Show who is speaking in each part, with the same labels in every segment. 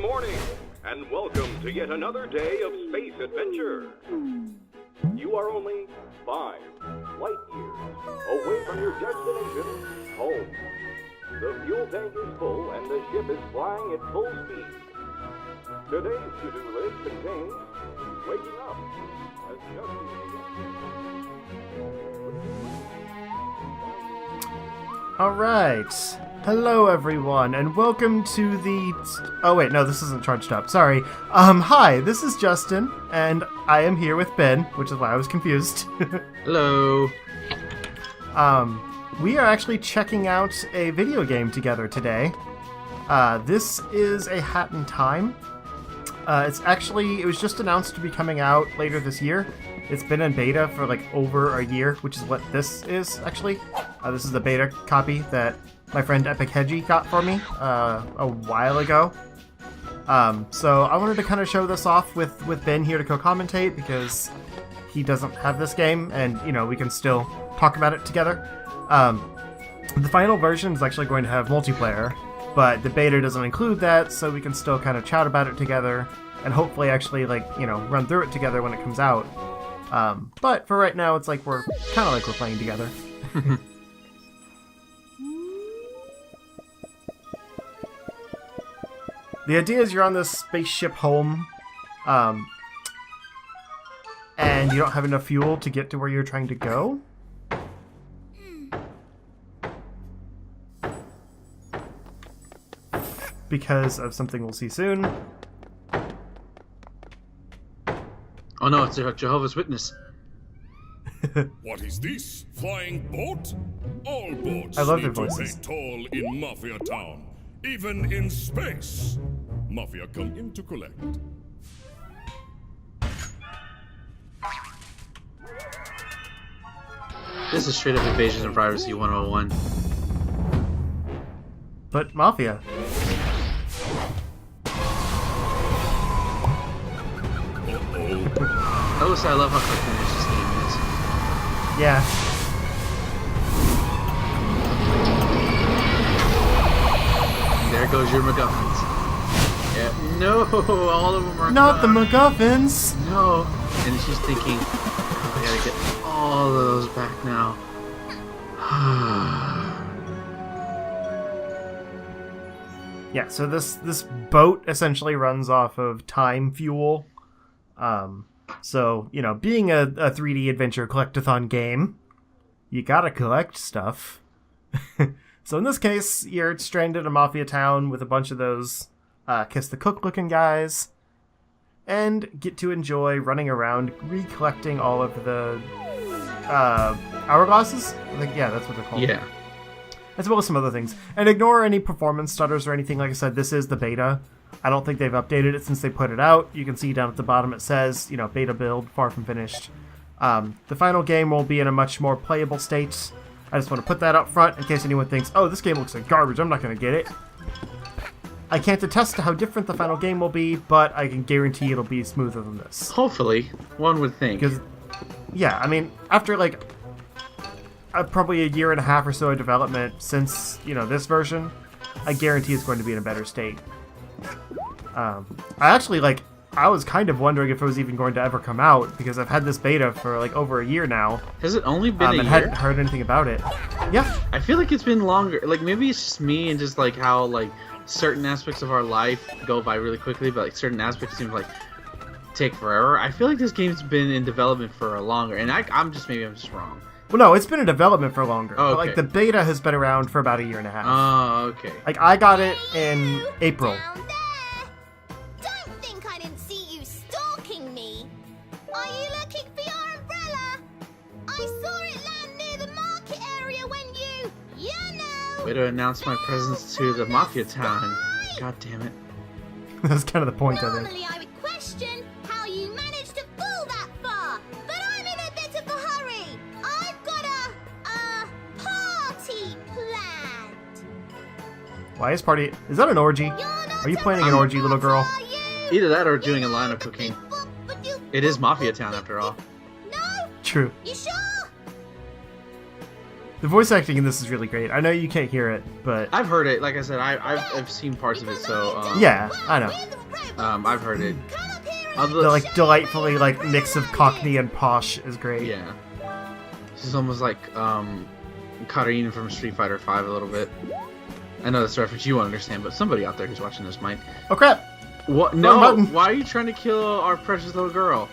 Speaker 1: morning, and welcome to yet another day of space adventure. You are only 5 light years away from your destination, home. The fuel tank is full and the ship is flying at full speed. Today's to-do list contains waking up,
Speaker 2: Alright, hello everyone, and welcome to the... Oh wait, no, this isn't charged up, sorry. Hi, this is Justin, and I am here with Ben, which is why I was confused.
Speaker 3: Hello.
Speaker 2: We are actually checking out a video game together today. This is A Hat in Time. It was just announced to be coming out later this year. It's been in beta for like over a year, which is what this is actually. This is the beta copy that my friend Epic Hedgie got for me a while ago. So I wanted to kind of show this off with Ben here to co-commentate because he doesn't have this game, and you know we can still talk about it together. The final version is actually going to have multiplayer, but the beta doesn't include that, so we can still kind of chat about it together and hopefully actually run through it together when it comes out. But for right now, it's like we're kind of like we're playing together. The idea is you're on this spaceship home, and you don't have enough fuel to get to where you're trying to go. Because of something we'll see soon.
Speaker 3: Oh no, it's a Jehovah's Witness.
Speaker 4: What is this? Flying boat? All boats
Speaker 2: I love their
Speaker 4: need to
Speaker 2: voices.
Speaker 4: pay toll in Mafia Town. Even in space. Mafia come in to collect.
Speaker 3: This is straight up Invasion of Privacy 101.
Speaker 2: But Mafia.
Speaker 3: I love how cartoonish this game is.
Speaker 2: Yeah.
Speaker 3: There goes your MacGuffins. Yeah. No, all of them are
Speaker 2: Not the
Speaker 3: gone.
Speaker 2: MacGuffins!
Speaker 3: No. And she's thinking, I gotta get all of those back now.
Speaker 2: Yeah, so this boat essentially runs off of time fuel. So, you know, being a 3D adventure collect-a-thon game, you gotta collect stuff. So in this case, you're stranded in Mafia Town with a bunch of those Kiss the Cook looking guys, and get to enjoy running around recollecting all of the hourglasses? I think, yeah, that's what they're called.
Speaker 3: Yeah.
Speaker 2: As well as some other things. And ignore any performance stutters or anything. Like I said, this is the beta. I don't think they've updated it since they put it out. You can see down at the bottom it says, you know, beta build, far from finished. The final game will be in a much more playable state. I just want to put that up front in case anyone thinks, oh, this game looks like garbage, I'm not going to get it. I can't attest to how different the final game will be, but I can guarantee it'll be smoother than this.
Speaker 3: Hopefully, one would think.
Speaker 2: Because, yeah, I mean, after like probably a year and a half or so of development since, you know, this version, I guarantee it's going to be in a better state. I was kind of wondering if it was even going to ever come out, because I've had this beta for like over a year now.
Speaker 3: Has it only been a year?
Speaker 2: And hadn't heard anything about it. Yeah.
Speaker 3: I feel like it's been longer. Like, maybe it's just me and just like how like certain aspects of our life go by really quickly, but like certain aspects seem to like take forever. I feel like this game's been in development for a longer, and I'm just wrong.
Speaker 2: Well, no, it's been in development for longer.
Speaker 3: Oh, okay.
Speaker 2: But, like, the beta has been around for about a year and a half.
Speaker 3: Oh, okay.
Speaker 2: Like, I got it in April.
Speaker 5: Down there. Don't think I didn't see you stalking me. Are you looking for your umbrella? I saw it land near the market area when you know.
Speaker 3: Way to announce my presence to the Mafia Town. God damn it.
Speaker 2: That's kind of the point, I think.
Speaker 5: Normally I would question how you managed to fall that far, but I'm in a bit of a hurry. I've got a party planned.
Speaker 2: Why is party... Is that an orgy? Are you planning an orgy, little girl?
Speaker 3: Either that or doing a line of cocaine. It is Mafia Town after all.
Speaker 5: No?
Speaker 2: True.
Speaker 5: You sure?
Speaker 2: The voice acting in this is really great. I know you can't hear it, but
Speaker 3: I've heard it. Like I said, I've seen parts of it, so
Speaker 2: yeah, I know.
Speaker 3: I've heard it.
Speaker 2: The like delightfully like mix of Cockney and posh is great.
Speaker 3: Yeah. This is almost like Karin from Street Fighter V a little bit. I know that's a reference you won't understand, but somebody out there who's watching this might.
Speaker 2: Oh crap!
Speaker 3: What?
Speaker 2: Wrong
Speaker 3: No!
Speaker 2: button.
Speaker 3: Why are you trying to kill our precious little girl?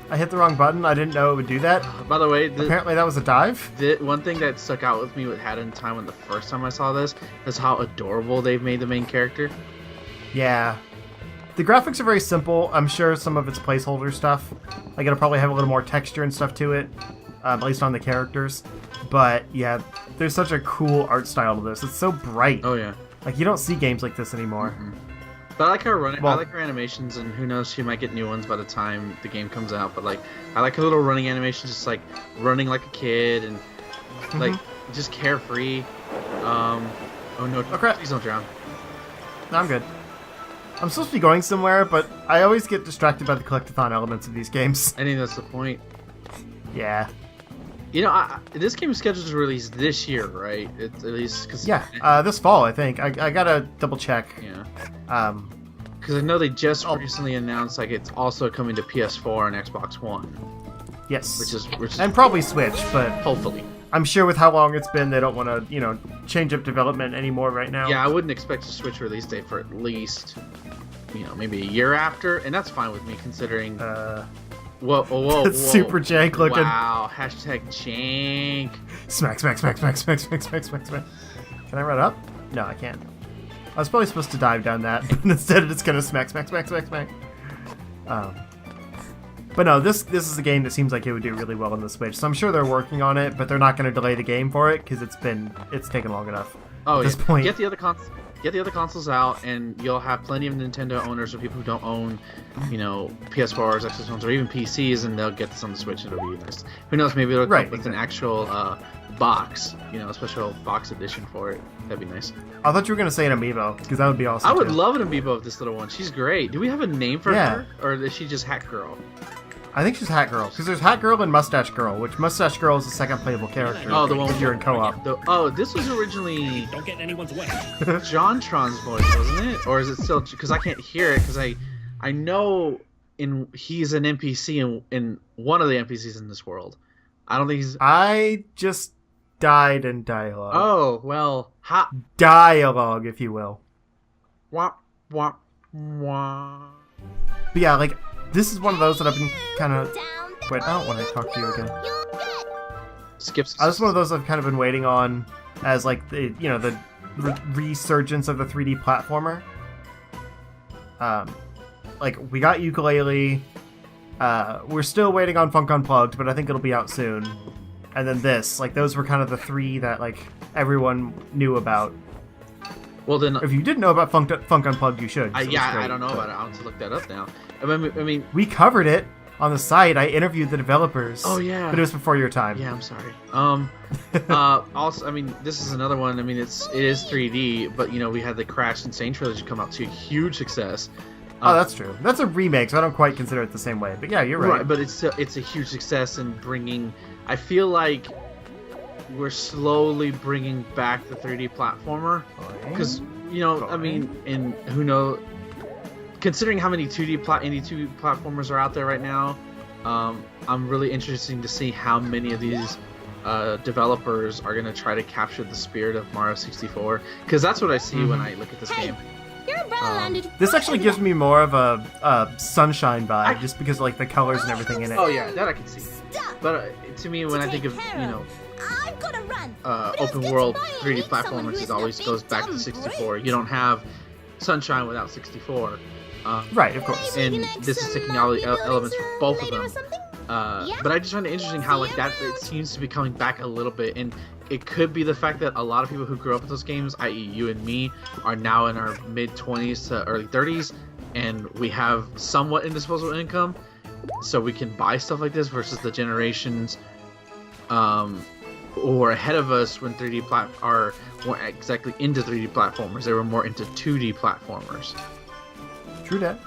Speaker 2: I hit the wrong button. I didn't know it would do that.
Speaker 3: By the way,
Speaker 2: Apparently that was a dive.
Speaker 3: one thing that stuck out with me with Hat in Time when the first time I saw this is how adorable they've made the main character.
Speaker 2: Yeah. The graphics are very simple. I'm sure some of it's placeholder stuff. Like it'll probably have a little more texture and stuff to it, at least on the characters. But yeah, there's such a cool art style to this. It's so bright.
Speaker 3: Oh yeah.
Speaker 2: Like you don't see games like this anymore.
Speaker 3: Mm-hmm. But I like her running.
Speaker 2: Well,
Speaker 3: I like her animations, and who knows, she might get new ones by the time the game comes out. But like, I like her little running animations, just like running like a kid and like just carefree. Oh no!
Speaker 2: Oh, crap.
Speaker 3: Please don't drown.
Speaker 2: No, I'm good. I'm supposed to be going somewhere, but I always get distracted by the collect-a-thon elements of these games.
Speaker 3: I think that's the point.
Speaker 2: Yeah.
Speaker 3: You know, this game is scheduled to release this year, right? At least, cause
Speaker 2: Yeah, this fall, I think. I gotta double check.
Speaker 3: yeah.
Speaker 2: Because
Speaker 3: I know they just recently announced like it's also coming to PS4 and Xbox One,
Speaker 2: yes.
Speaker 3: which is
Speaker 2: And probably Switch, but
Speaker 3: hopefully.
Speaker 2: I'm sure with how long it's been, they don't want to, change up development anymore right now.
Speaker 3: Yeah, I wouldn't expect a Switch release date for at least, maybe a year after, and that's fine with me considering. Whoa!
Speaker 2: It's super jank looking.
Speaker 3: Wow! Hashtag jank.
Speaker 2: Smack, smack, smack, smack, smack, smack, smack, smack, smack. Can I run up? No, I can't. I was probably supposed to dive down that, but instead it's gonna smack, smack, smack, smack, smack. But no, this is a game that seems like it would do really well on the Switch. So I'm sure they're working on it, but they're not going to delay the game for it because it's taken long enough.
Speaker 3: Oh,
Speaker 2: at this point.
Speaker 3: Get the other consoles out, and you'll have plenty of Nintendo owners or people who don't own, PS4s, Xbox Ones, or even PCs, and they'll get this on the Switch, and it'll be nice. Who knows? Maybe it'll come with an actual box, a special box edition for it. That'd be nice.
Speaker 2: I thought you were going to say an amiibo, because that would be awesome.
Speaker 3: I would
Speaker 2: too.
Speaker 3: love an amiibo of this little one. She's great. Do we have a name for her, or is she just Hat Girl?
Speaker 2: I think she's Hat Girl, because there's Hat Girl and Mustache Girl, which Mustache Girl is the second playable character.
Speaker 3: Oh, the one
Speaker 2: if you're in co-op.
Speaker 3: This was originally
Speaker 4: Don't get in anyone's way.
Speaker 3: JonTron's voice, wasn't it? Or is it still? Because I can't hear it. Because I know he's an NPC in one of the NPCs in this world. I don't think he's.
Speaker 2: I just died in dialogue.
Speaker 3: Oh well,
Speaker 2: dialogue, if you will.
Speaker 3: Wah wah wah.
Speaker 2: But yeah, like. This is one of those that I've been kind of... Wait, I don't want to talk to you again.
Speaker 3: Skips.
Speaker 2: This is one of those I've kind of been waiting on as, like, the resurgence of the 3D platformer. Like, we got Ukulele. We're still waiting on Funk Unplugged, but I think it'll be out soon. And then this. Like, those were kind of the three that, like, everyone knew about.
Speaker 3: Well, then...
Speaker 2: If you didn't know about Funk Unplugged, you should. So
Speaker 3: I don't know about it. I'll have to look that up now. I mean...
Speaker 2: We covered it on the site. I interviewed the developers.
Speaker 3: Oh, yeah.
Speaker 2: But it was before your time.
Speaker 3: Yeah, I'm sorry. Also, I mean, this is another one. I mean, it is 3D, but, we had the Crash Insane trilogy come out to a huge success.
Speaker 2: Oh, that's true. That's a remake, so I don't quite consider it the same way. But yeah, you're right.
Speaker 3: Right, but it's a huge success in bringing... I feel like we're slowly bringing back the 3D platformer. Because, I mean, and who knows... Considering how many indie 2D platformers are out there right now, I'm really interested to see how many of these developers are going to try to capture the spirit of Mario 64. Because that's what I see when I look at this game.
Speaker 5: Your umbrella landed.
Speaker 2: This actually gives me more of a Sunshine vibe, just because of, like, the colors and everything in it.
Speaker 3: Oh yeah, that I can see. But to me, when I think of
Speaker 5: I've got to run.
Speaker 3: Open world 3D platformers, it always goes back to 64. You don't have Sunshine without 64.
Speaker 2: Right, of course.
Speaker 3: And this is taking all the elements from both of them. But I just find it interesting how like that it seems to be coming back a little bit, and it could be the fact that a lot of people who grew up with those games, i.e. you and me, are now in our mid-20s to early 30s, and we have somewhat indisposable income, so we can buy stuff like this versus the generations who are ahead of us when 3D are more exactly into 3D platformers. They were more into 2D platformers. True that.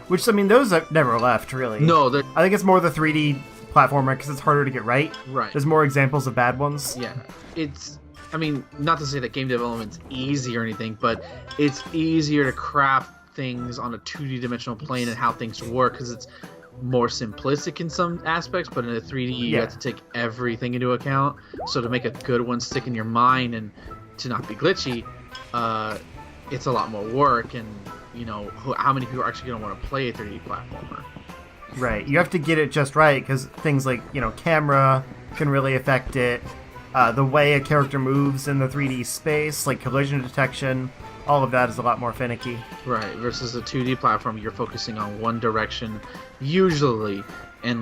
Speaker 2: Which, I mean, those have never left, really.
Speaker 3: No,
Speaker 2: I think it's more the 3D platformer because it's harder to get right.
Speaker 3: Right.
Speaker 2: There's more examples of bad ones.
Speaker 3: Yeah, it's. I mean, not to say that game development's easy or anything, but it's easier to craft things on a 2D dimensional plane and how things work because it's more simplistic in some aspects, but in a 3D you have to take everything into account. So to make a good one stick in your mind and to not be glitchy, it's a lot more work, and you know how many people are actually going to want to play a 3D platformer.
Speaker 2: Right, you have to get it just right because things like camera can really affect it. The way a character moves in the 3D space, like collision detection, all of that is a lot more finicky.
Speaker 3: Right, versus a 2D platform, you're focusing on one direction, usually,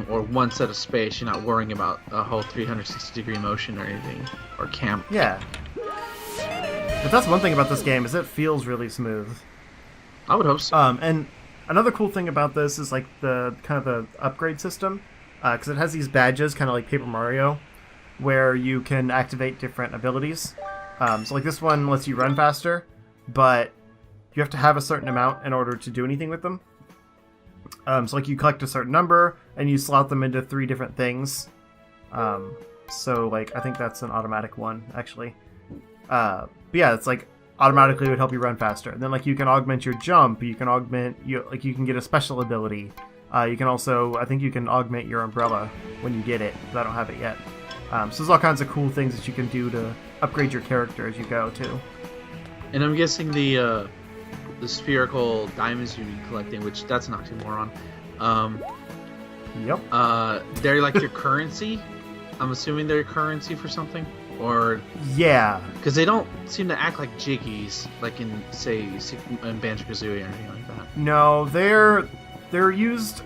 Speaker 3: or one set of space. You're not worrying about a whole 360-degree motion or anything, or camera.
Speaker 2: Yeah. But that's one thing about this game, is it feels really smooth.
Speaker 3: I would hope so.
Speaker 2: And another cool thing about this is like the kind of the upgrade system, because it has these badges, kind of like Paper Mario, where you can activate different abilities. So like this one lets you run faster, but you have to have a certain amount in order to do anything with them. So like you collect a certain number and you slot them into 3 different things. So like I think that's an automatic one actually. But yeah, it's like automatically would help you run faster. And then like you can augment your jump. You can augment you can get a special ability. You can also, I think you can augment your umbrella when you get it. But I don't have it yet. So there's all kinds of cool things that you can do to upgrade your character as you go too.
Speaker 3: And I'm guessing the spherical diamonds you'd be collecting, which that's an oxymoron.
Speaker 2: Yep.
Speaker 3: They're like your currency. I'm assuming they're your currency for something, or
Speaker 2: yeah,
Speaker 3: because they don't seem to act like jiggies, like in say in Banjo-Kazooie or anything like that.
Speaker 2: No, they're used.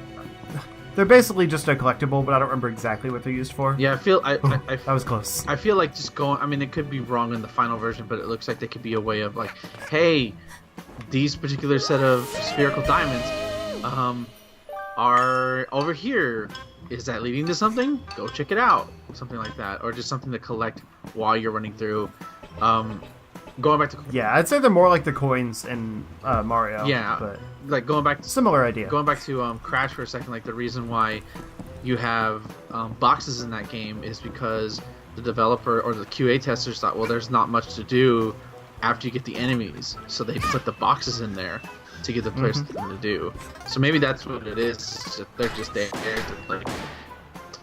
Speaker 2: They're basically just a collectible, but I don't remember exactly what they're used for.
Speaker 3: Yeah, I feel
Speaker 2: that was close.
Speaker 3: I feel like just going. I mean, it could be wrong in the final version, but it looks like they could be a way of like, hey, these particular set of spherical diamonds, are over here. Is that leading to something? Go check it out. Something like that, or just something to collect while you're running through. Going back to
Speaker 2: I'd say they're more like the coins in Mario.
Speaker 3: Yeah,
Speaker 2: but
Speaker 3: like going back to
Speaker 2: similar idea.
Speaker 3: Going back to Crash for a second, like the reason why you have boxes in that game is because the developer or the QA testers thought, well, there's not much to do after you get the enemies, so they put the boxes in there to give the players something to do. So maybe that's what it is. They're just there to like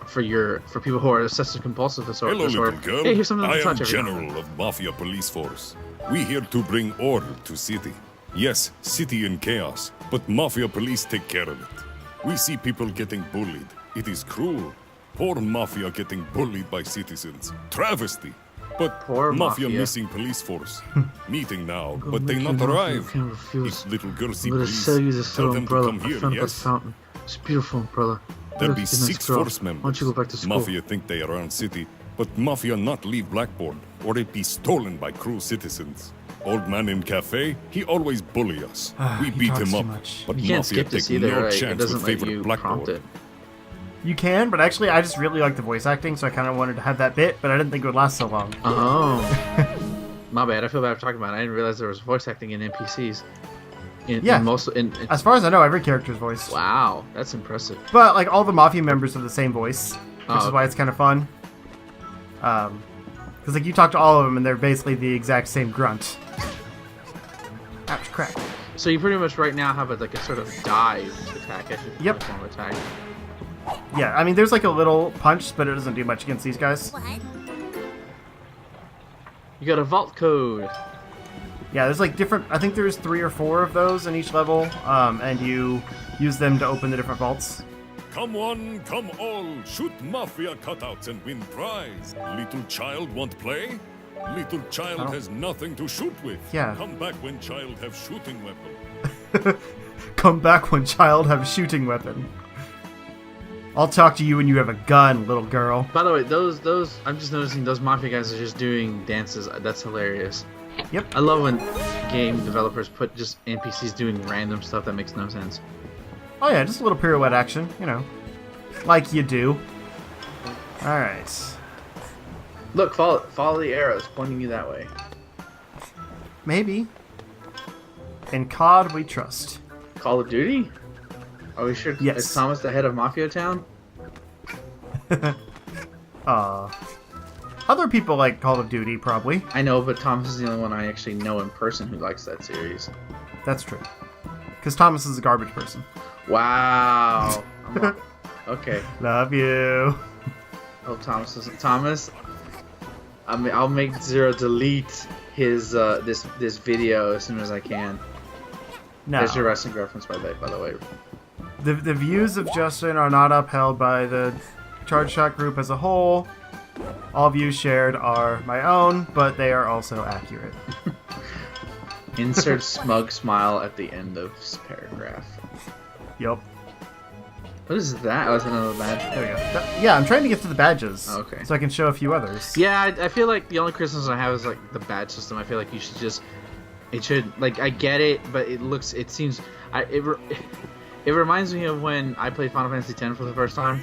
Speaker 3: for people who are obsessive compulsive disorder.
Speaker 4: Hello, little girl.
Speaker 3: Hey, here's something to
Speaker 4: I am
Speaker 3: touch every now and then.
Speaker 4: General of Mafia Police Force. We here to bring order to city. Yes, city in chaos, but Mafia Police take care of it. We see people getting bullied. It is cruel. Poor Mafia getting bullied by citizens. Travesty. But
Speaker 3: Poor
Speaker 4: Mafia
Speaker 3: Mafia.
Speaker 4: missing police force. Meeting now, but they not arrive. If little girl see
Speaker 3: I'm gonna
Speaker 4: police,
Speaker 3: sell you this
Speaker 4: tell
Speaker 3: little
Speaker 4: them to
Speaker 3: umbrella.
Speaker 4: come
Speaker 3: I
Speaker 4: here,
Speaker 3: found it by the
Speaker 4: yes?
Speaker 3: fountain. It's a beautiful umbrella.
Speaker 4: There
Speaker 3: What
Speaker 4: be
Speaker 3: a nice
Speaker 4: 6
Speaker 3: girl.
Speaker 4: force members.
Speaker 3: Why don't you go back to school?
Speaker 4: Mafia think they around city, but Mafia not leave Blackboard, or it be stolen by cruel citizens. Old man in cafe, he always bully us. We
Speaker 2: He
Speaker 4: beat
Speaker 2: talks
Speaker 4: him
Speaker 2: too
Speaker 4: up,
Speaker 2: much.
Speaker 4: but
Speaker 3: You can't
Speaker 4: Mafia
Speaker 3: skip
Speaker 4: take
Speaker 3: this either,
Speaker 4: no
Speaker 3: right? It
Speaker 4: chance
Speaker 3: doesn't
Speaker 4: with
Speaker 3: let
Speaker 4: favorite
Speaker 3: you
Speaker 4: Blackboard.
Speaker 3: prompt it.
Speaker 2: You can, but actually I just really like the voice acting, so I kind of wanted to have that bit, but I didn't think it would last so long.
Speaker 3: Oh. My bad. I feel bad for talking about it. I didn't realize there was voice acting in NPCs.
Speaker 2: As far as I know, every character's voiced.
Speaker 3: Wow, that's impressive.
Speaker 2: But like all the Mafia members have the same voice, which is why
Speaker 3: okay.
Speaker 2: it's kind of fun. Because like you talk to all of them and they're basically the exact same grunt. Ouch, crap.
Speaker 3: So you pretty much right now have a sort of dive attack.
Speaker 2: Yep.
Speaker 3: Form of attack.
Speaker 2: Yeah, I mean there's like a little punch, but it doesn't do much against these guys.
Speaker 5: What?
Speaker 3: You got a vault code.
Speaker 2: Yeah, there's like different. I think there's 3 or 4 of those in each level, and you use them to open the different vaults.
Speaker 4: Come one, come all, shoot Mafia cutouts and win prize. Little child want play? Little child has nothing to shoot with.
Speaker 2: Yeah.
Speaker 4: Come back when child have shooting weapon.
Speaker 2: Come back when child have a shooting weapon. I'll talk to you when you have a gun, little girl.
Speaker 3: By the way, those I'm just noticing those Mafia guys are just doing dances. That's hilarious.
Speaker 2: Yep.
Speaker 3: I love when game developers put just NPCs doing random stuff that makes no sense.
Speaker 2: Oh yeah, just a little pirouette action, you know. Like you do. Alright.
Speaker 3: Look, follow the arrows pointing you that way.
Speaker 2: Maybe. In COD we trust.
Speaker 3: Call of Duty? Are we sure?
Speaker 2: Yes.
Speaker 3: Is Thomas the head of Mafia Town?
Speaker 2: Other people like Call of Duty, probably.
Speaker 3: I know, but Thomas is the only one I actually know in person who likes that series.
Speaker 2: That's true. Because Thomas is a garbage person.
Speaker 3: Wow. Okay.
Speaker 2: Love you.
Speaker 3: Oh, Thomas isn't. Thomas, I'll make Zero delete his this video as soon as I can.
Speaker 2: No.
Speaker 3: There's your wrestling reference by the way.
Speaker 2: The views of Justin are not upheld by the Charge Shot group as a whole. All views shared are my own, but they are also accurate.
Speaker 3: Insert smug smile at the end of this paragraph.
Speaker 2: Yup.
Speaker 3: What is that? Oh, it's another badge.
Speaker 2: There we go. Yeah, I'm trying to get to the badges.
Speaker 3: Oh, okay.
Speaker 2: So I can show a few others.
Speaker 3: Yeah, I feel like the only criticism I have is like the badge system. I feel like you should just, it should, like, I get it, but it seems, it reminds me of when I played Final Fantasy X for the first time,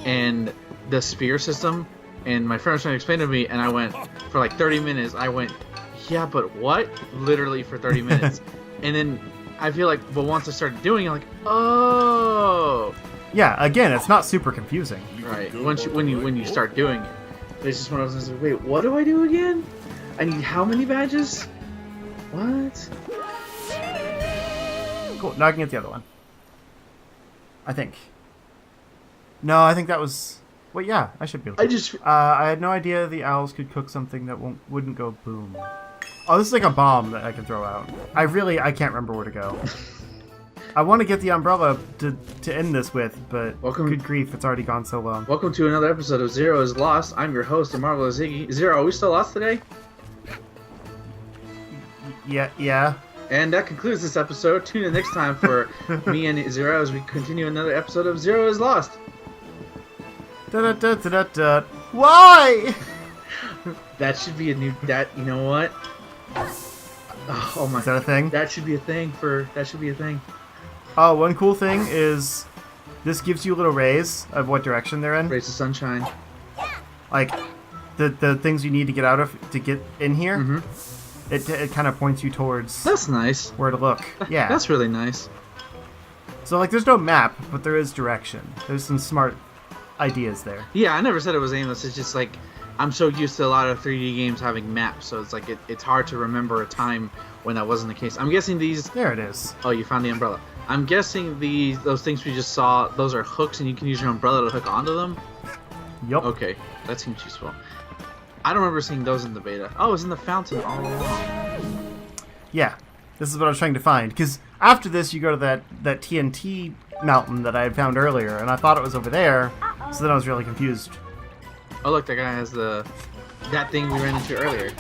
Speaker 3: and the spear system, and my friend was trying to explain it to me, and I went, for like 30 minutes, I went, yeah, but what? Literally for 30 minutes. And then I feel like, but once I started doing it, I'm like, oh.
Speaker 2: Yeah, again, it's not super confusing.
Speaker 3: Right. When you start doing it, it's just one of those things. Like, wait, what do I do again? I need how many badges? What?
Speaker 2: Cool. Now I can get the other one. I think. No, I think that was. Wait, yeah, I should be able to. I had no idea the owls could cook something that wouldn't go boom. Oh, this is like a bomb that I can throw out. I can't remember where to go. I want to get the umbrella to end this with, but good grief, it's already gone so long.
Speaker 3: Welcome to another episode of Zero is Lost. I'm your host, the Marvelous Iggy. Zero, are we still lost today?
Speaker 2: Yeah.
Speaker 3: And that concludes this episode. Tune in next time for me and Zero as we continue another episode of Zero is Lost.
Speaker 2: Da-da-da-da-da-da. Why?
Speaker 3: That should be a new. You know what? Oh my.
Speaker 2: Is that a thing?
Speaker 3: That should be a thing.
Speaker 2: Oh, one cool thing is this gives you a little rays of what direction they're in.
Speaker 3: Rays of sunshine.
Speaker 2: Like the things you need to get out of to get in here. Mm-hmm. It kind of points you towards.
Speaker 3: That's nice.
Speaker 2: Where to look. Yeah.
Speaker 3: That's really nice.
Speaker 2: So like, there's no map, but there is direction. There's some smart ideas there.
Speaker 3: Yeah, I never said it was aimless. It's just like I'm so used to a lot of 3D games having maps, so it's like it's hard to remember a time when that wasn't the case. I'm guessing these.
Speaker 2: There it is.
Speaker 3: Oh, you found the umbrella. I'm guessing those things we just saw, those are hooks, and you can use your umbrella to hook onto them.
Speaker 2: Yup.
Speaker 3: Okay, that seems useful. I don't remember seeing those in the beta. Oh, it was in the fountain all along.
Speaker 2: Yeah, this is what I was trying to find. Because after this, you go to that TNT mountain that I had found earlier, and I thought it was over there. So then I was really confused.
Speaker 3: Oh look, that guy has that thing we ran into earlier.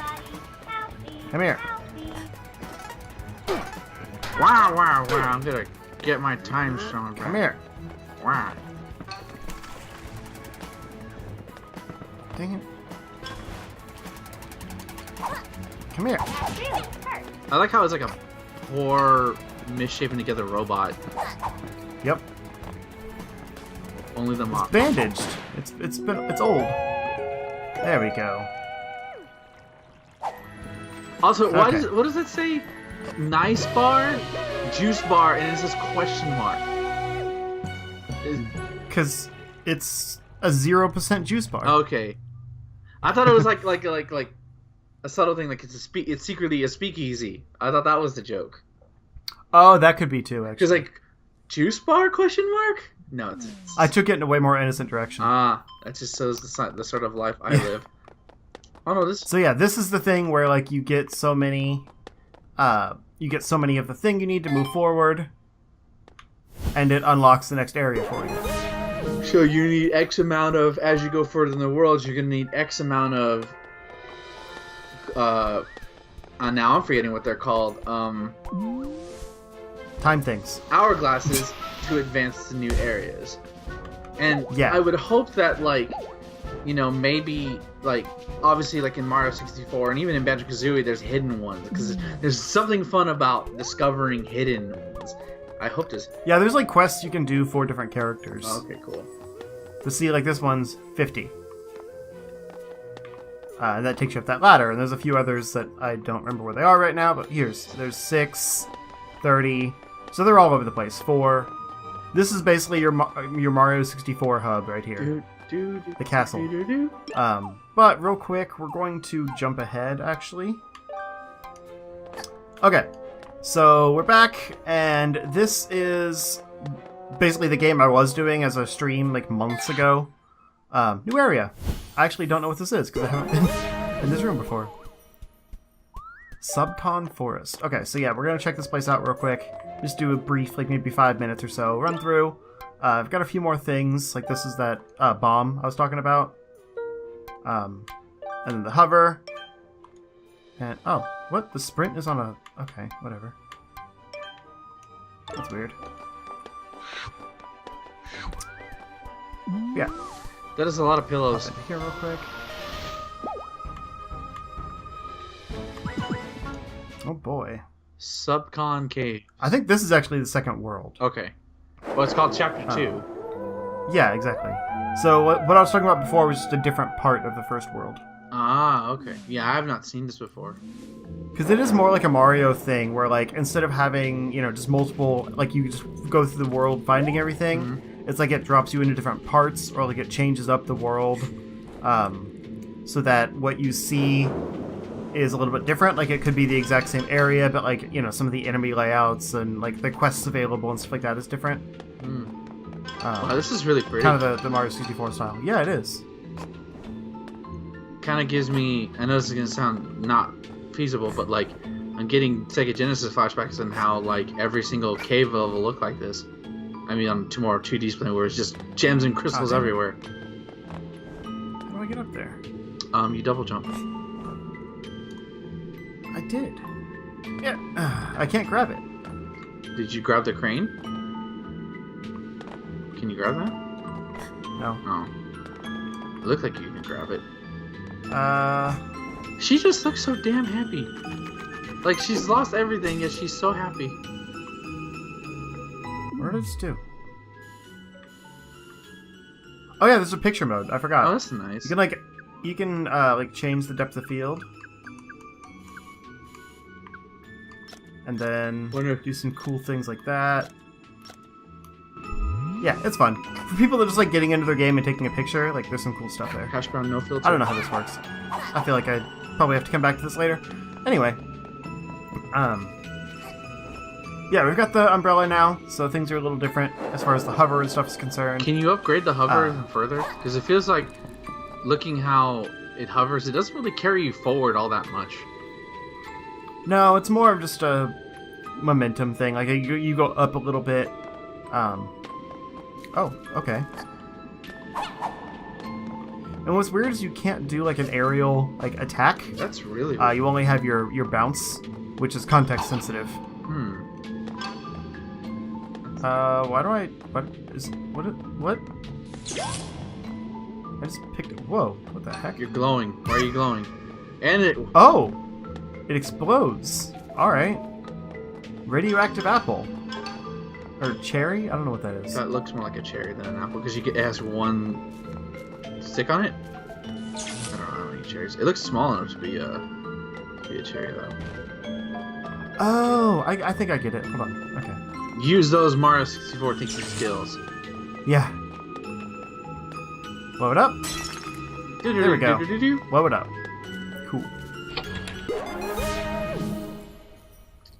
Speaker 2: Come here.
Speaker 3: Wow, I'm gonna get my time stone back.
Speaker 2: Come here.
Speaker 3: Wow.
Speaker 2: Dang it. Come here.
Speaker 3: I like how it's like a poor, misshapen together robot.
Speaker 2: Yep.
Speaker 3: Only the mob.
Speaker 2: It's bandaged. It's old. There we go.
Speaker 3: Also,
Speaker 2: Okay.
Speaker 3: what does it say? Nice bar, juice bar, and it says question mark.
Speaker 2: Because it's a 0% juice bar.
Speaker 3: Okay, I thought it was like a subtle thing, like it's secretly a speakeasy. I thought that was the joke.
Speaker 2: Oh, that could be too, actually.
Speaker 3: Because like, juice bar question mark? No, it's
Speaker 2: I took it in a way more innocent direction.
Speaker 3: that just shows the sort of life I live. Oh no, this.
Speaker 2: So yeah, this is the thing where like you get so many of the thing you need to move forward, and it unlocks the next area for you.
Speaker 3: So you need X amount of, as you go further in the world, you're gonna need X amount of. Now I'm forgetting what they're called.
Speaker 2: Time things.
Speaker 3: Hourglasses to advance to new areas. And
Speaker 2: yeah.
Speaker 3: I would hope that, like, you know, maybe, like, obviously, like in Mario 64 and even in Banjo-Kazooie, there's hidden ones. Because there's something fun about discovering hidden ones. I hope this...
Speaker 2: Yeah, there's, like, quests you can do for different characters.
Speaker 3: Oh, okay, cool.
Speaker 2: To see, like, this one's 50. And that takes you up that ladder. And there's a few others that I don't remember where they are right now, but there's 6, 30... So they're all over the place. 4. This is basically your Mario 64 hub right here.
Speaker 3: Dude,
Speaker 2: the castle. But real quick, we're going to jump ahead, actually. Okay, so we're back, and this is basically the game I was doing as a stream like months ago. New area. I actually don't know what this is because I haven't been in this room before. Subcon Forest. Okay, so yeah, we're gonna check this place out real quick. Just do a brief, like maybe 5 minutes or so, run through. I've got a few more things, like this is that bomb I was talking about. And then the hover. And, oh, what? The sprint is on a... Okay, whatever. That's weird. Yeah.
Speaker 3: That is a lot of pillows.
Speaker 2: Hop into here real quick. Oh boy.
Speaker 3: Subcon Cave.
Speaker 2: I think this is actually the second world.
Speaker 3: Okay. Well, it's called Chapter 2.
Speaker 2: Yeah, exactly. So what I was talking about before was just a different part of the first world.
Speaker 3: Ah, okay. Yeah, I have not seen this before.
Speaker 2: Because it is more like a Mario thing, where like instead of having, you know, just multiple, like you just go through the world finding everything, it's like it drops you into different parts, or like it changes up the world, so that what you see is a little bit different. Like it could be the exact same area, but like, you know, some of the enemy layouts and like the quests available and stuff like that is different.
Speaker 3: Wow, this is really pretty.
Speaker 2: Kind of the Mario 64 style. Yeah, it is.
Speaker 3: Kind of gives me... I know this is going to sound not feasible, but like I'm getting Sega Genesis flashbacks on how like every single cave level look like this. I mean, on tomorrow 2D display where it's just gems and crystals everywhere.
Speaker 2: How do I get up there?
Speaker 3: You double jump.
Speaker 2: I did. Yeah. I can't grab it.
Speaker 3: Did you grab the crane? Can you grab that?
Speaker 2: No.
Speaker 3: Oh. It looked like you can grab it.
Speaker 2: Uh...
Speaker 3: She just looks so damn happy. Like, she's lost everything, yet she's so happy.
Speaker 2: What did I just do? Oh yeah, there's a picture mode. I forgot.
Speaker 3: Oh, that's nice.
Speaker 2: You can like change the depth of field. And then do some cool things like that. Yeah, it's fun. For people that are just like getting into their game and taking a picture, like there's some cool stuff there.
Speaker 3: Hash brown no filter.
Speaker 2: I don't know how this works. I feel like I probably have to come back to this later. Anyway. Yeah, we've got the umbrella now, so things are a little different as far as the hover and stuff is concerned.
Speaker 3: Can you upgrade the hover even further? Because it feels like, looking how it hovers, it doesn't really carry you forward all that much.
Speaker 2: No, it's more of just a momentum thing. Like, you go up a little bit. Oh, okay. And what's weird is you can't do, like, an aerial, like, attack.
Speaker 3: That's really weird.
Speaker 2: You only have your bounce, which is context sensitive. Why do I... What? I just picked... Whoa, what the heck?
Speaker 3: You're glowing. Why are you glowing? And it...
Speaker 2: Oh! It explodes. Alright. Radioactive apple. Or cherry? I don't know what that is.
Speaker 3: That looks more like a cherry than an apple, because it has one stick on it. I don't know how many cherries. It looks small enough to be a cherry, though.
Speaker 2: Oh, I think I get it. Hold on. Okay.
Speaker 3: Use those Mario 64 thinking skills.
Speaker 2: Yeah. Blow it up. There we go. Blow it up. Cool.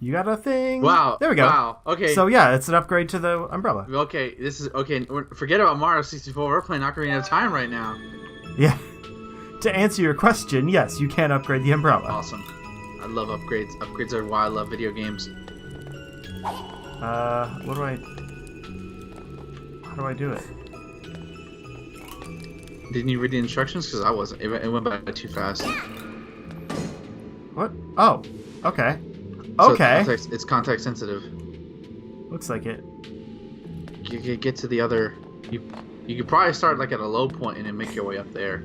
Speaker 2: You got a thing.
Speaker 3: Wow.
Speaker 2: There we go.
Speaker 3: Wow. Okay.
Speaker 2: So yeah, it's an upgrade to the umbrella.
Speaker 3: Okay, this is okay. Forget about Mario 64. We're playing Ocarina of Time right now.
Speaker 2: Yeah. To answer your question, yes, you can upgrade the umbrella.
Speaker 3: Awesome. I love upgrades. Upgrades are why I love video games.
Speaker 2: What do I... How do I do it?
Speaker 3: Didn't you read the instructions? Because I wasn't. It went by too fast.
Speaker 2: What? Oh. Okay.
Speaker 3: So
Speaker 2: Okay.
Speaker 3: it's context sensitive.
Speaker 2: Looks like it.
Speaker 3: You get to the other... You could probably start like at a low point and then make your way up there.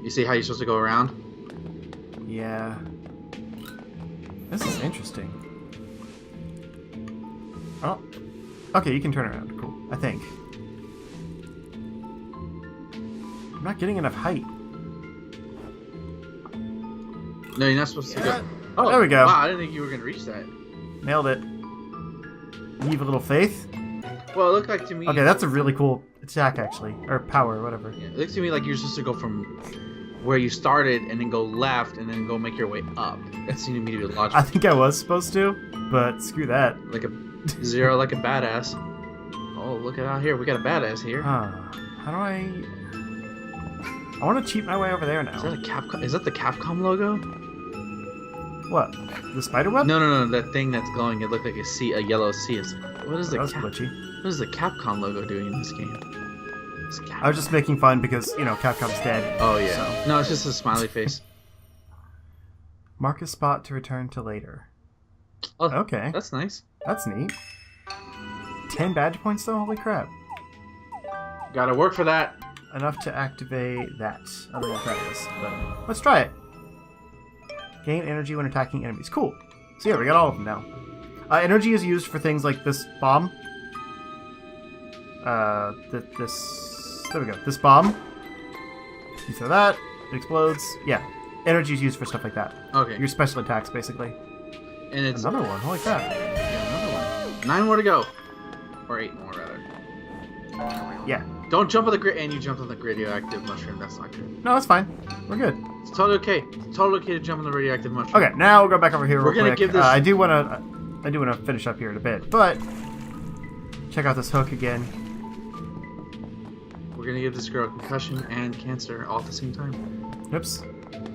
Speaker 3: You see how you're supposed to go around?
Speaker 2: Yeah. This is interesting. Oh. Okay, you can turn around. Cool. I think. I'm not getting enough height.
Speaker 3: No, you're not supposed to go... Oh,
Speaker 2: there we go.
Speaker 3: Wow, I didn't think you were going to reach that.
Speaker 2: Nailed it. You have a little faith?
Speaker 3: Well, it looked like to me...
Speaker 2: Okay, that's a really cool attack, actually. Or power, whatever.
Speaker 3: Yeah, it looks to me like you're supposed to go from where you started and then go left and then go make your way up. That seemed to me to be logical.
Speaker 2: I think I was supposed to, but screw that.
Speaker 3: Like a Zero, like a badass. Oh, look at out here. We got a badass here.
Speaker 2: How do I want to cheat my way over there now.
Speaker 3: Is that a Capcom? Is that the Capcom logo?
Speaker 2: What? The spider web?
Speaker 3: No. That thing that's glowing. It looked like a yellow sea. What is the
Speaker 2: That was glitchy.
Speaker 3: What is the Capcom logo doing in this game?
Speaker 2: I was just making fun because, you know, Capcom's dead.
Speaker 3: Oh yeah.
Speaker 2: So.
Speaker 3: No, it's just a smiley face.
Speaker 2: Mark a spot to return to later.
Speaker 3: Oh,
Speaker 2: Okay.
Speaker 3: That's nice.
Speaker 2: That's neat. 10 badge points though? Holy crap.
Speaker 3: Gotta work for that.
Speaker 2: Enough to activate that. I don't know what that is, but let's try it. Gain energy when attacking enemies. Cool. So yeah, we got all of them now. Energy is used for things like this bomb. There we go. This bomb. You throw that, it explodes. Yeah. Energy is used for stuff like that.
Speaker 3: Okay.
Speaker 2: Your special attacks, basically.
Speaker 3: And it's
Speaker 2: Another one. Holy crap.
Speaker 3: another one. 9 more to go. Or 8 more, rather.
Speaker 2: Yeah.
Speaker 3: Don't jump on the grid. And you jumped on the radioactive mushroom. That's not good.
Speaker 2: No, that's fine. We're good.
Speaker 3: It's totally okay. It's totally okay to jump on the radioactive mushroom.
Speaker 2: Okay, now we'll go back over here
Speaker 3: We're
Speaker 2: real
Speaker 3: gonna
Speaker 2: quick.
Speaker 3: give this-
Speaker 2: I do want to finish up here in a bit, but check out this hook again.
Speaker 3: We're gonna give this girl concussion and cancer all at the same time.
Speaker 2: Oops.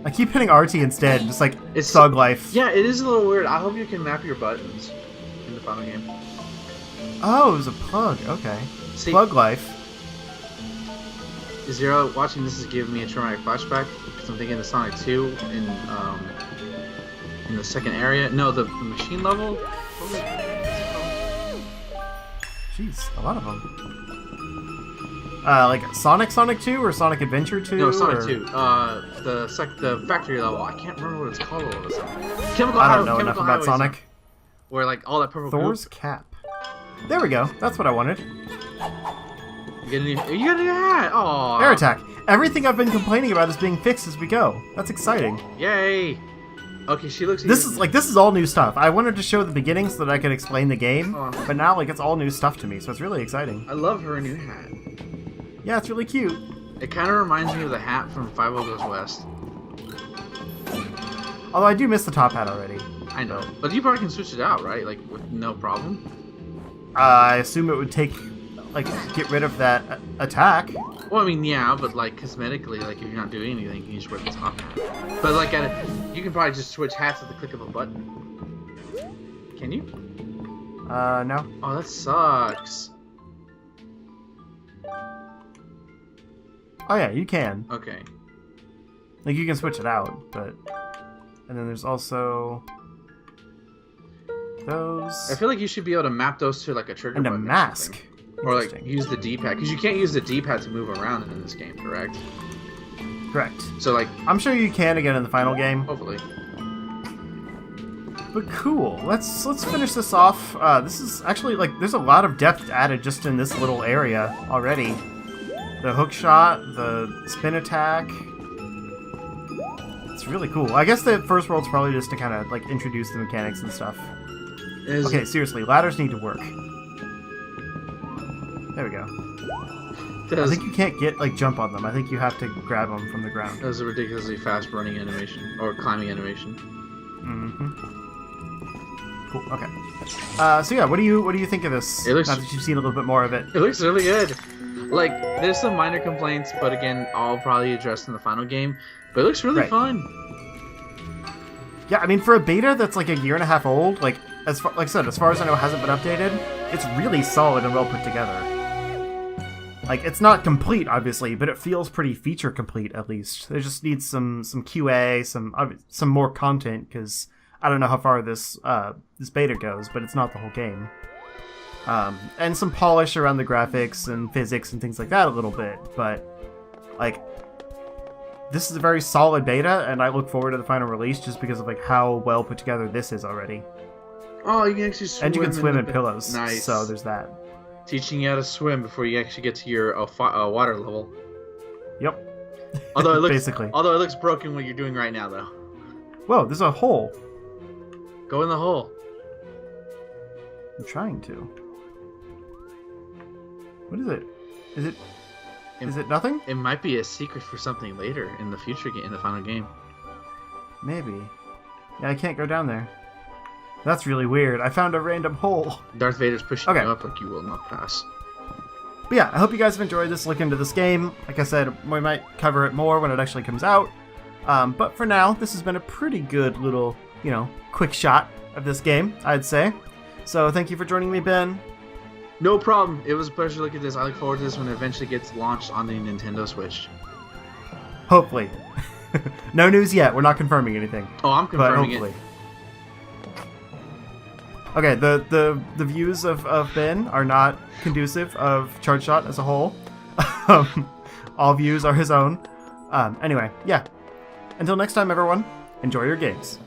Speaker 2: I keep hitting RT instead, just like
Speaker 3: It's-
Speaker 2: Thug Life.
Speaker 3: Yeah, it is a little weird. I hope you can map your buttons in the final game.
Speaker 2: Oh, it was a plug. Okay.
Speaker 3: See,
Speaker 2: Plug Life.
Speaker 3: Zero, watching this is giving me a traumatic flashback because I'm thinking of Sonic 2 in the second area. No, the machine level. What was it?
Speaker 2: Jeez, a lot of them. Like Sonic 2 or Sonic Adventure 2?
Speaker 3: No, Sonic
Speaker 2: or...
Speaker 3: 2. The factory level. I can't remember what it's called all of a sudden. Chemical
Speaker 2: I
Speaker 3: Highway-
Speaker 2: don't know enough
Speaker 3: Chemical
Speaker 2: about
Speaker 3: Highway
Speaker 2: Sonic.
Speaker 3: Zone, where like all that purple
Speaker 2: Thor's cap. There we go. That's what I wanted.
Speaker 3: You got a new hat. Oh.
Speaker 2: Air attack. Everything I've been complaining about is being fixed as we go. That's exciting.
Speaker 3: Yay. Okay, she looks.
Speaker 2: This is all new stuff. I wanted to show the beginning so that I could explain the game,
Speaker 3: Oh.
Speaker 2: but now it's all new stuff to me, so it's really exciting.
Speaker 3: I love her new hat.
Speaker 2: Yeah, it's really cute.
Speaker 3: It kind of reminds me of the hat from 50 Goes West.
Speaker 2: Although I do miss the top hat already.
Speaker 3: I know, but you probably can switch it out, right? Like with no problem.
Speaker 2: I assume it would get rid of that attack.
Speaker 3: Well, I mean, yeah, but like cosmetically, like if you're not doing anything, you can just wear the top hat. But like, you can probably just switch hats at the click of a button. Can you?
Speaker 2: No.
Speaker 3: Oh, that sucks.
Speaker 2: Oh yeah, you can.
Speaker 3: Okay.
Speaker 2: Like you can switch it out, but and then there's also those
Speaker 3: I feel like you should be able to map those to like a trigger
Speaker 2: and a
Speaker 3: button or
Speaker 2: mask.
Speaker 3: something. Or like
Speaker 2: Interesting.
Speaker 3: use the D-pad, because you can't use the D-pad to move around in this game, correct?
Speaker 2: Correct.
Speaker 3: So like,
Speaker 2: I'm sure you can again in the final game.
Speaker 3: hopefully.
Speaker 2: But cool. Let's finish this off. This is actually like there's a lot of depth added just in this little area already. The hook shot, the spin attack. It's really cool. I guess the first world's probably just to kind of like introduce the mechanics and stuff. Okay, seriously, ladders need to work. There we go. I think you can't jump on them. I think you have to grab them from the ground.
Speaker 3: That was a ridiculously fast running animation or climbing animation.
Speaker 2: Mm-hmm. Cool. Okay. So yeah, what do you think of this?
Speaker 3: It looks-
Speaker 2: Now that you've seen a little bit more of it.
Speaker 3: It looks really good. Like, there's some minor complaints, but again, I'll probably address in the final game. But it looks really
Speaker 2: Right.
Speaker 3: fun.
Speaker 2: Yeah, I mean, for a beta that's like a year and a half old, like like I said, as far as I know, it hasn't been updated. It's really solid and well put together. Like, it's not complete, obviously, but it feels pretty feature complete at least. There just needs some QA, some more content, because I don't know how far this beta goes, but it's not the whole game. And some polish around the graphics and physics and things like that a little bit, but like, this is a very solid beta, and I look forward to the final release just because of like how well put together this is already.
Speaker 3: Oh, you can actually swim.
Speaker 2: And you can swim in
Speaker 3: the-
Speaker 2: pillows,
Speaker 3: Nice.
Speaker 2: so there's that.
Speaker 3: Teaching you how to swim before you actually get to your water level.
Speaker 2: Yep.
Speaker 3: Although it looks
Speaker 2: Basically.
Speaker 3: Although it looks broken what you're doing right now, though.
Speaker 2: Whoa, there's a hole.
Speaker 3: Go in the hole.
Speaker 2: I'm trying to. What is it? Is it? Is it nothing?
Speaker 3: It might be a secret for something later in the future game, in the final game.
Speaker 2: Maybe. Yeah, I can't go down there. That's really weird. I found a random hole.
Speaker 3: Darth Vader's pushing
Speaker 2: Okay.
Speaker 3: you up like you will not pass.
Speaker 2: But yeah, I hope you guys have enjoyed this look into this game. Like I said, we might cover it more when it actually comes out. But for now, this has been a pretty good little, quick shot of this game, I'd say. So thank you for joining me, Ben.
Speaker 3: No problem. It was a pleasure to look at this. I look forward to this when it eventually gets launched on the Nintendo Switch.
Speaker 2: Hopefully. No news yet. We're not confirming anything.
Speaker 3: Oh, I'm
Speaker 2: But
Speaker 3: confirming
Speaker 2: hopefully.
Speaker 3: it.
Speaker 2: Okay, the views of Ben are not conducive of Charge Shot as a whole. All views are his own. Anyway, yeah. Until next time, everyone, enjoy your games.